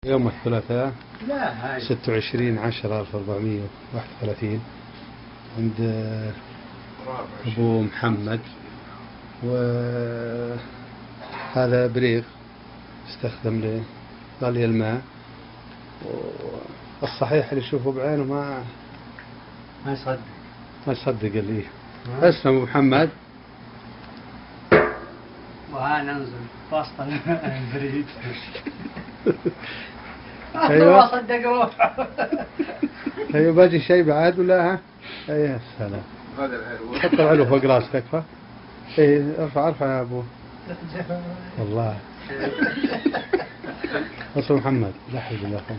يوم الثلاثاء لا هاي 26/10/1431 عند أبو محمد. وهذا بريق استخدم لغلي الماء، والصحيح اللي يشوفه بعينه ما يصدق اللي اسمه أبو محمد. وها ننزل وسط البريد. أيوة صدق روحه. أيوة باجي شيء بعد ولا ها؟ يا سلام. حط العلو فوق راسك أكفى. إيه ارفع يا أبو. والله أصل محمد لا حول ولا قوة.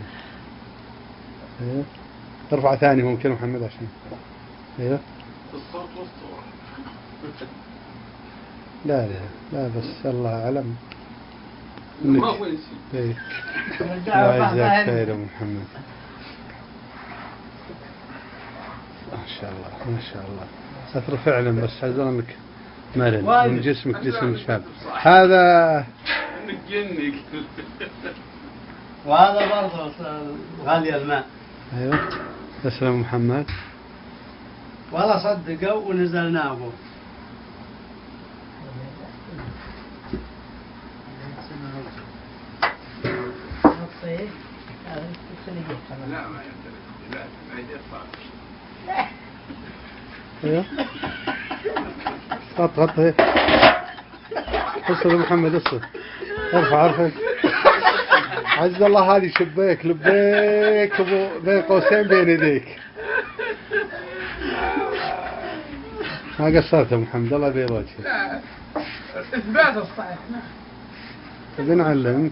ايوه ارفع ثاني ممكن محمد عشان ايوه الصوت والصورة. لا بس الله أعلم ما هو شيء. ايه الله يجزاك خير يا محمد. ما شاء الله ما شاء الله أثر فعلا، بس عزونك مرن من جسمك جسم شاب. هذا انك جنك. وهذا برضه غالي الماء. ايوه تسلم محمد. والله صدقوا ونزلناه ابوه. لا ما يمتلك. لا ما يدفع. ايوه غط هيك. اصل محمد اصل ارفع عز الله. هذه شبيك لبيك بين قوسين بين يديك. ما قصرت يا محمد الله يبيض وجهك. لا اثبات الصحيح. بنعلمك.